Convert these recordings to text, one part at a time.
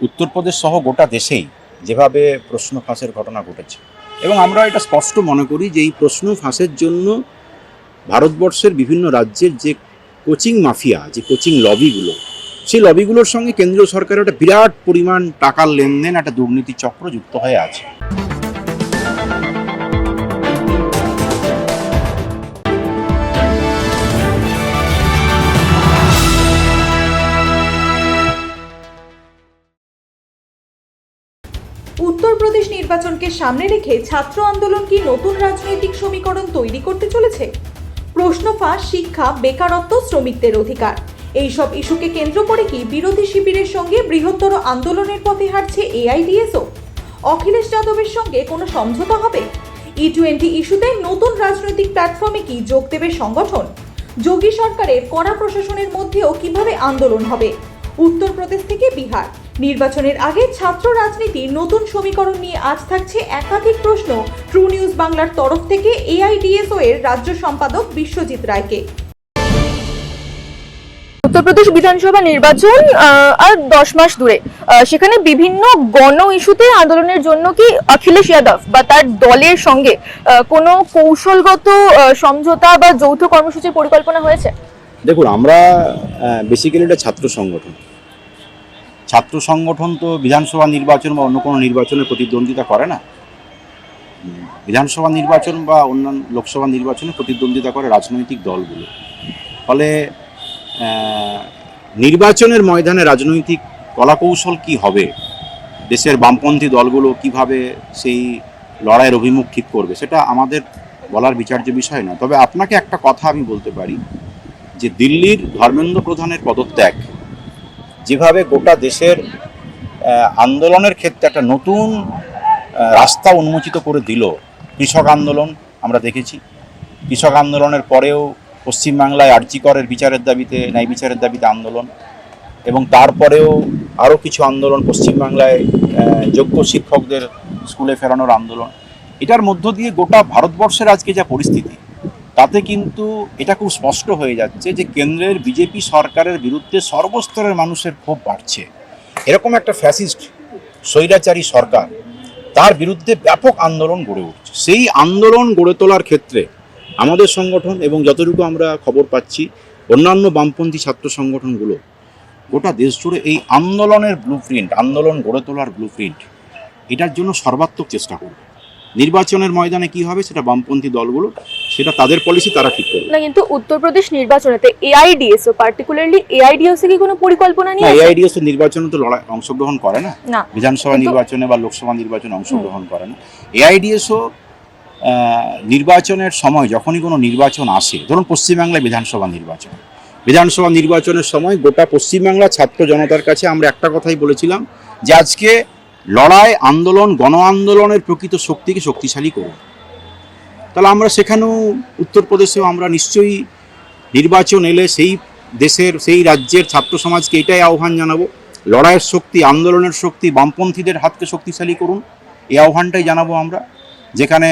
উত্তরপ্রদেশ সহ গোটা দেশেই যেভাবে প্রশ্ন ফাঁসের ঘটনা ঘটেছে, এবং আমরা এটা স্পষ্ট মনে করি যে এই প্রশ্ন ফাঁসের জন্য ভারতবর্ষের বিভিন্ন রাজ্যের যে কোচিং মাফিয়া, যে কোচিং লবিগুলো, সেই লবিগুলোর সঙ্গে কেন্দ্রীয় সরকারের একটা বিরাট পরিমাণ টাকার লেনদেন, একটা দুর্নীতি চক্র যুক্ত হয়ে আছে। উত্তরপ্রদেশ নির্বাচনকে সামনে রেখে ছাত্র আন্দোলন কি নতুন রাজনৈতিক সমীকরণ তৈরি করতে চলেছে? প্রশ্ন ফাঁস, শিক্ষা, বেকারত্ব, শ্রমিকদের অধিকার, এইসব ইস্যুকে কেন্দ্র করে কি বিরোধী শিবিরের সঙ্গে বৃহত্তর আন্দোলনের পথে হাঁটছে এআইডিএসও? অখিলেশ যাদবের সঙ্গে কোনো সমঝোতা হবে? E20 ইস্যুতে নতুন রাজনৈতিক প্ল্যাটফর্মে কি যোগ দেবে সংগঠন? যোগী সরকারের কড়া প্রশাসনের মধ্যেও কিভাবে আন্দোলন হবে? উত্তরপ্রদেশ থেকে বিহার নির্বাচনের আগে ছাত্র রাজনীতির নতুন সমীকরণ নিয়ে আজ থাকছে একাধিক প্রশ্ন ট্রু নিউজ বাংলার তরফ থেকে এআইডিএসও এর রাজ্য সম্পাদক বিশ্বজিৎ রায়কে। উত্তরপ্রদেশ বিধানসভা নির্বাচন আর 10 মাস দূরে, সেখানে বিভিন্ন গণ ইস্যুতে আন্দোলনের জন্য কি অখিলেশ যাদব বা তার দলের সঙ্গে কোনো কৌশলগত সমঝোতা বা যৌথ কর্মসূচির পরিকল্পনা হয়েছে? দেখুন, আমরা বেসিক্যালি এটা ছাত্র সংগঠন তো বিধানসভা নির্বাচন বা অন্য কোনো নির্বাচনে প্রতিদ্বন্দ্বিতা করে না। বিধানসভা নির্বাচন বা অন্যান্য লোকসভা নির্বাচনে প্রতিদ্বন্দ্বিতা করে রাজনৈতিক দলগুলো। ফলে নির্বাচনের ময়দানে রাজনৈতিক কলাকৌশল কি হবে, দেশের বামপন্থী দলগুলো কিভাবে সেই লড়াইয়ের অভিমুখ ঠিক করবে, সেটা আমাদের বলার বিচার্য বিষয় না। তবে আপনাকে একটা কথা আমি বলতে পারি যে দিল্লির ধর্মেন্দ্র প্রধানের পদত্যাগ যেভাবে গোটা দেশের আন্দোলনের ক্ষেত্রে একটা নতুন রাস্তা উন্মোচিত করে দিল। কৃষক আন্দোলন আমরা দেখেছি, কৃষক আন্দোলনের পরেও পশ্চিমবাংলায় আরজি করের বিচারের দাবিতে, ন্যায় বিচারের দাবিতে আন্দোলন, এবং তারপরেও আরও কিছু আন্দোলন পশ্চিমবাংলায় যোগ্য শিক্ষকদের স্কুলে ফেরানোর আন্দোলন। এটার মধ্য দিয়ে গোটা ভারতবর্ষের আজকে যা পরিস্থিতি, তাতে কিন্তু এটা খুব স্পষ্ট হয়ে যাচ্ছে যে কেন্দ্রের বিজেপি সরকারের বিরুদ্ধে সর্বস্তরের মানুষের ক্ষোভ বাড়ছে। এরকম একটা ফ্যাসিস্ট স্বৈরাচারী সরকার, তার বিরুদ্ধে ব্যাপক আন্দোলন গড়ে উঠছে। সেই আন্দোলন গড়ে তোলার ক্ষেত্রে আমাদের সংগঠন এবং যতটুকু আমরা খবর পাচ্ছি অন্যান্য বামপন্থী ছাত্র সংগঠনগুলো গোটা দেশ জুড়ে এই আন্দোলনের ব্লুপ্রিন্ট, আন্দোলন গড়ে তোলার ব্লুপ্রিন্ট, এটার জন্য সর্বাত্মক চেষ্টা করবে। নির্বাচনের ময়দানে কি হবে সেটা বামপন্থী দলগুলো, সেটা তাদের পলিসি, তারা ঠিক করবে না। কিন্তু উত্তরপ্রদেশ নির্বাচনেতে এআইডিএসও, পার্টিকুলারলি এআইডিএসও কি কোনো পরিকল্পনা নিয়ে? এআইডিএসও নির্বাচনে তো অংশগ্রহণ করে না, বিধানসভা নির্বাচনে বা লোকসভা নির্বাচনে অংশগ্রহণ করে না। এআইডিএসও নির্বাচনের সময় যখনই কোনো নির্বাচন আসে, ধরুন পশ্চিমবাংলায় বিধানসভা নির্বাচনের সময় গোটা পশ্চিমবাংলার ছাত্র জনতার কাছে আমরা একটা কথাই বলেছিলাম যে আজকে লড়াই, আন্দোলন, গণ আন্দোলনের প্রকৃত শক্তিকে শক্তিশালী করব। তাহলে আমরা সেখানেও উত্তরপ্রদেশেও আমরা নিশ্চয়ই নির্বাচন এলে সেই দেশের, সেই রাজ্যের ছাত্র সমাজকে এটাই আহ্বান জানাবো, লড়াইয়ের শক্তি, আন্দোলনের শক্তি বামপন্থীদের হাতকে শক্তিশালী করুন। এই আহ্বানটাই জানাবো আমরা। যেখানে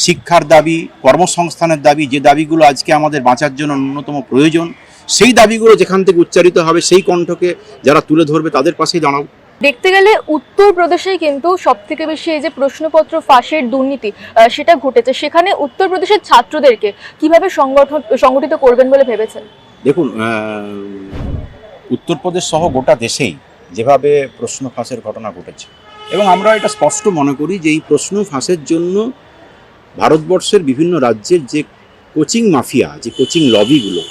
শিক্ষার দাবি, কর্মসংস্থানের দাবি, যে দাবিগুলো আজকে আমাদের বাঁচার জন্য ন্যূনতম প্রয়োজন, সেই দাবিগুলো যেখান থেকে উচ্চারিত হবে, সেই কণ্ঠকে যারা তুলে ধরবে তাদের পাশেই দাঁড়াবো। দেখতে গেলে উত্তরপ্রদেশে কিন্তু সব থেকে বেশি এই যে প্রশ্নপত্র ফাঁসের দুর্নীতি সেটা ঘটেছে, সেখানে উত্তরপ্রদেশের ছাত্রদেরকে কিভাবে সংগঠিত করবেন বলে ভেবেছেন? দেখুন, উত্তরপ্রদেশ সহ গোটা দেশেই যেভাবে প্রশ্ন ফাঁসের ঘটনা ঘটেছে, এবং আমরা এটা স্পষ্ট মনে করি যে এই প্রশ্ন ফাঁসের জন্য ভারতবর্ষের বিভিন্ন রাজ্যের যে কোচিং মাফিয়া, যে কোচিং লবিগুলো,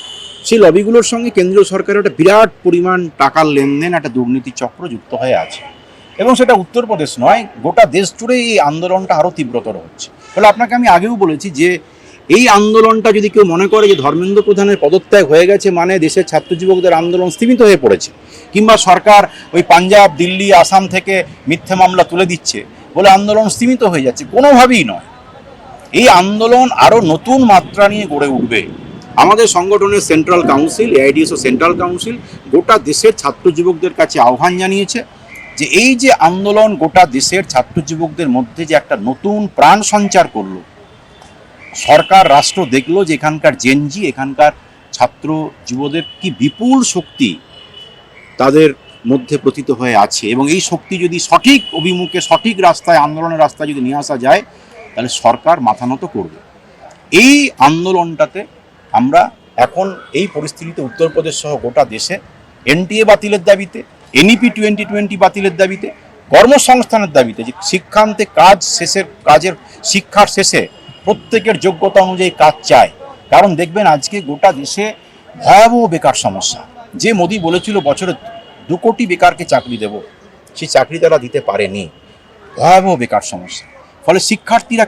সেই লবিগুলোর সঙ্গে কেন্দ্রীয় সরকারের একটা বিরাট পরিমাণ টাকার লেনদেন, একটা দুর্নীতি চক্র যুক্ত হয়ে আছে। এবং সেটা উত্তরপ্রদেশ নয়, গোটা দেশ জুড়ে এই আন্দোলনটা আরও তীব্রতর হচ্ছে। ফলে আপনাকে আমি আগেও বলেছি যে এই আন্দোলনটা যদি কেউ মনে করে যে ধর্মেন্দ্র প্রধানের পদত্যাগ হয়ে গেছে মানে দেশের ছাত্র যুবকদের আন্দোলন স্থিমিত হয়ে পড়েছে, কিংবা সরকার ওই পাঞ্জাব, দিল্লি, আসাম থেকে মিথ্যে মামলা তুলে দিচ্ছে বলে আন্দোলন স্থিমিত হয়ে যাচ্ছে, কোনোভাবেই নয়। এই আন্দোলন আরও নতুন মাত্রা নিয়ে গড়ে উঠবে। আমাদের সংগঠনের central council, AIDSO central council গোটা দেশের ছাত্র যুবকদের কাছে আহ্বান জানিয়েছে যে এই যে আন্দোলন গোটা দেশের ছাত্র যুবকদের মধ্যে যে একটা নতুন প্রাণ সঞ্চার করলো, সরকার, রাষ্ট্র দেখলো যে এখানকার জেনজি, এখানকার ছাত্র যুবদের কি বিপুল শক্তি তাদের মধ্যে প্রতীত হয়ে আছে, এবং এই শক্তি যদি সঠিক অভিমুখে সঠিক রাস্তায় আন্দোলনের রাস্তায় যদি নিয়ে আসা যায়, তাহলে সরকার মাথা নত করবে। এই আন্দোলনটাতে আমরা এখন এই পরিস্থিতিতে উত্তরপ্রদেশ সহ গোটা দেশে এনটিএ বাতিলের দাবিতে, এনইপি 2020 বাতিলের দাবিতে, কর্মসংস্থানের দাবিতে, যে শিক্ষান্তে কাজের শিক্ষার শেষে প্রত্যেকের যোগ্যতা অনুযায়ী কাজ চায়। কারণ দেখবেন আজকে গোটা দেশে ভয়াবহ বেকার সমস্যা। যে মোদি বলেছিল বছরে 2 কোটি বেকারকে চাকরি দেব, সেই চাকরি তারা দিতে পারেনি। ভয়াবহ বেকার সমস্যা। ফলে শিক্ষার্থীরা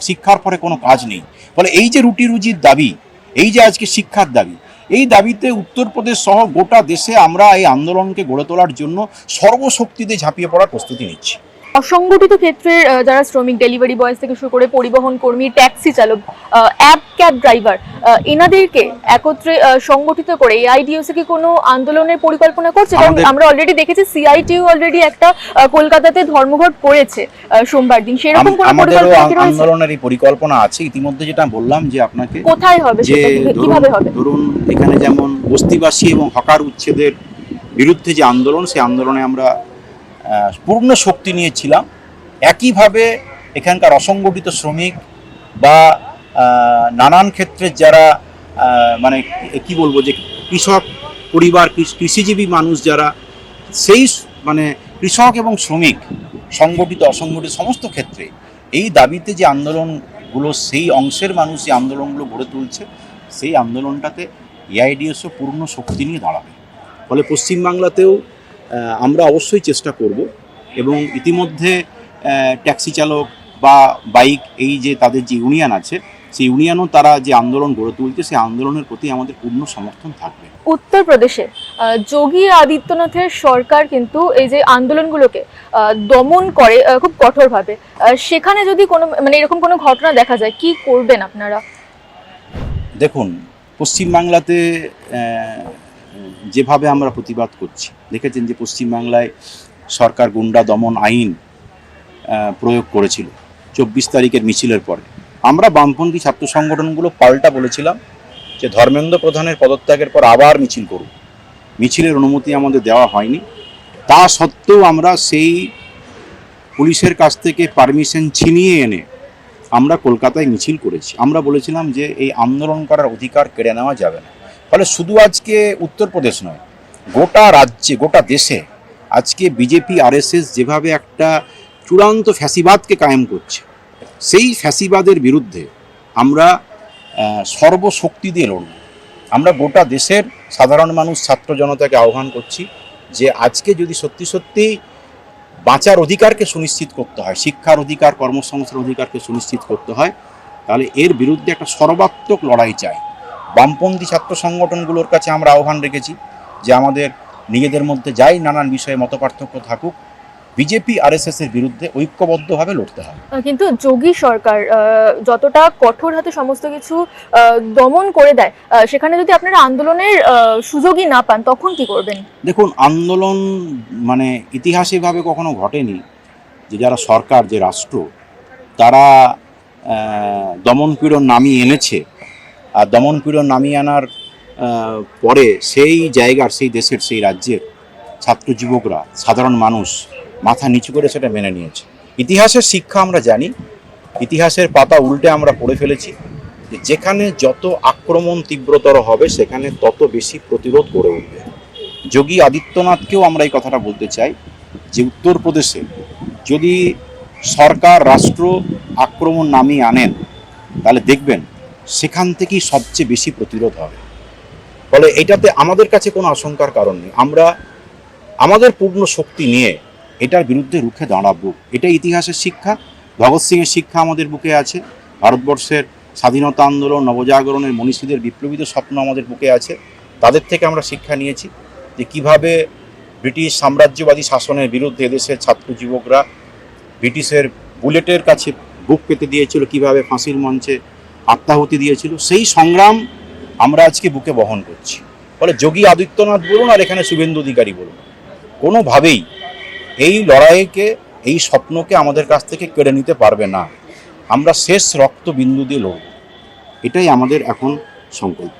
শিক্ষার পরে কোনো কাজ নেই। ফলে এই যে রুটি রুজির দাবি, এই যে আজকে শিক্ষার দাবি, এই দাবিতে উত্তরপ্রদেশ সহ গোটা দেশে আমরা এই আন্দোলনকে গড়ে তোলার জন্য সর্বশক্তিতে ঝাঁপিয়ে পড়ার প্রস্তুতি নিচ্ছি। অসংগঠিত ক্ষেত্রের যারা শ্রমিক, ডেলিভারি বয়েজ থেকে শুরু করে পরিবহন কর্মী, ট্যাক্সি চালক, ক্যাব ড্রাইভার, এনাদেরকে একত্রে সংগঠিত করে এআইডিওসি কি কোনো আন্দোলনের পরিকল্পনা করছে? কারণ আমরা অলরেডি দেখেছি সিআইটিউ অলরেডি একটা কলকাতাতে ধর্মঘট করেছে সোমবার দিন। সেরকম কোনো পরিকল্পনা কি রয়েছে? আন্দোলনের এই পরিকল্পনা আছে ইতিমধ্যে, যেটা বললাম যে আপনাকে, কোথায় হবে, কিভাবে হবে? ধরুন এখানে যেমন বস্তিবাসী এবং হকার উচ্ছেদের বিরুদ্ধে যে আন্দোলন, সেই আন্দোলনে আমরা পূর্ণ শক্তি নিয়েছিলাম। একইভাবে এখানকার অসংগঠিত শ্রমিক বা নানান ক্ষেত্রে যারা মানে কি বলবো, যে কৃষক পরিবার, কৃষিজীবী মানুষ যারা, সেই মানে কৃষক এবং শ্রমিক, সংগঠিত অসংগঠিত সমস্ত ক্ষেত্রে এই দাবিতে যে আন্দোলনগুলো, সেই অংশের মানুষ যে আন্দোলনগুলো গড়ে তুলছে, সেই আন্দোলনটাতে এআইডিএসও পূর্ণ শক্তি নিয়ে দাঁড়াবে। ফলে পশ্চিমবাংলাতেও আমরা অবশ্যই চেষ্টা করব, এবং ইতিমধ্যে ট্যাক্সি চালক বা বাইক, এই যে তাদের যে ইউনিয়ন আছে, সেই ইউনিয়নও তারা যে আন্দোলন গড়ে তুলছে, সেই আন্দোলনের প্রতি আমাদের পূর্ণ সমর্থন থাকবে। উত্তরপ্রদেশে যোগী আদিত্যনাথের সরকার কিন্তু এই যে আন্দোলনগুলোকে দমন করে খুব কঠোরভাবে। সেখানে যদি কোনো এরকম কোনো ঘটনা দেখা যায়, কি করবেন আপনারা? দেখুন, পশ্চিমবাংলাতে যেভাবে আমরা প্রতিবাদ করছি, দেখেছেন যে পশ্চিমবাংলায় সরকার গুন্ডা দমন আইন প্রয়োগ করেছিল 24 তারিখের মিছিলের পরে। আমরা বামপন্থী ছাত্র সংগঠনগুলো পাল্টা বলেছিলাম যে ধর্মেন্দ্র প্রধানের পদত্যাগের পর আবার মিছিল করুন। মিছিলের অনুমতি আমাদের দেওয়া হয়নি। তা সত্ত্বেও আমরা সেই পুলিশের কাছ থেকে পারমিশন ছিনিয়ে এনে আমরা কলকাতায় মিছিল করেছি। আমরা বলেছিলাম যে এই আন্দোলন করার অধিকার কেড়ে নেওয়া যাবে না। ফলে শুধু আজকে উত্তরপ্রদেশ নয়, গোটা রাজ্যে, গোটা দেশে আজকে বিজেপি আরএসএস যেভাবে একটা চূড়ান্ত ফ্যাসিবাদকে কায়েম করছে, সেই ফ্যাসিবাদের বিরুদ্ধে আমরা সর্বশক্তি দিয়ে লড়ব। আমরা গোটা দেশের সাধারণ মানুষ, ছাত্র জনতাকে আহ্বান করছি যে আজকে যদি সত্যি সত্যি বাঁচার অধিকারকে সুনিশ্চিত করতে হয়, শিক্ষার অধিকার, কর্মসংস্থানের অধিকারকে সুনিশ্চিত করতে হয়, তাহলে এর বিরুদ্ধে একটা সর্বাত্মক লড়াই চাই। বামপন্থী ছাত্র সংগঠনগুলোর কাছে আমরা আহ্বান রেখেছি যে আমাদের নিজেদের মধ্যে যাই নানান বিষয়ে মতপার্থক্য থাকুক, বিজেপি আরএসএস এর বিরুদ্ধে ঐক্যবদ্ধভাবে লড়তে হবে। কিন্তু যোগী সরকার যতটা কঠোর হাতে সমস্ত কিছু দমন করে দেয়, সেখানে যদি আপনারা আন্দোলনের সুযোগই না পান, তখন কি করবেন? দেখুন, আন্দোলন মানে ইতিহাসেভাবে কখনো ঘটেনি যে যারা সরকার, যে রাষ্ট্র, তারা দমনপীড়ন নামিয়ে এনেছে, আর দমনপীড়ন নামিয়ে আনার পরে সেই জায়গার, সেই দেশের, সেই রাজ্যের ছাত্র যুবকরা, সাধারণ মানুষ মাথা নিচু করে সেটা মেনে নিয়েছে। ইতিহাসের শিক্ষা আমরা জানি, ইতিহাসের পাতা উল্টে আমরা পড়ে ফেলেছি যে যেখানে যত আক্রমণ তীব্রতর হবে, সেখানে তত বেশি প্রতিরোধ গড়ে উঠবে। যোগী আদিত্যনাথকেও আমরা এই কথাটা বলতে চাই যে উত্তরপ্রদেশে যদি সরকার, রাষ্ট্র আক্রমণ নামিয়ে আনেন, তাহলে দেখবেন সেখান থেকেই সবচেয়ে বেশি প্রতিরোধ হবে। ফলে এটাতে আমাদের কাছে কোনো আশঙ্কার কারণ নেই। আমরা আমাদের পূর্ণ শক্তি নিয়ে এটার বিরুদ্ধে রুখে দাঁড়াবো। এটাই ইতিহাসের শিক্ষা। ভগৎ সিংয়ের শিক্ষা আমাদের বুকে আছে, ভারতবর্ষের স্বাধীনতা আন্দোলন, নবজাগরণের মনীষীদের, বিপ্লবীদের স্বপ্ন আমাদের বুকে আছে। তাদের থেকে আমরা শিক্ষা নিয়েছি যে কীভাবে ব্রিটিশ সাম্রাজ্যবাদী শাসনের বিরুদ্ধে এদেশের ছাত্র যুবকরা ব্রিটিশের বুলেটের কাছে বুক পেতে দিয়েছিল, কীভাবে ফাঁসির মঞ্চে আত্মাহুতি দিয়েছিল। সেই সংগ্রাম আমরা আজকে বুকে বহন করছি। ফলে যোগী আদিত্যনাথ বলুন আর এখানে শুভেন্দু অধিকারী বলুন, কোনোভাবেই এই লড়াইকে, এই স্বপ্নকে আমাদের কাছ থেকে কেড়ে নিতে পারবে না। আমরা শেষ রক্তবিন্দু দিয়ে লড়ব, এটাই আমাদের এখন সংকল্প।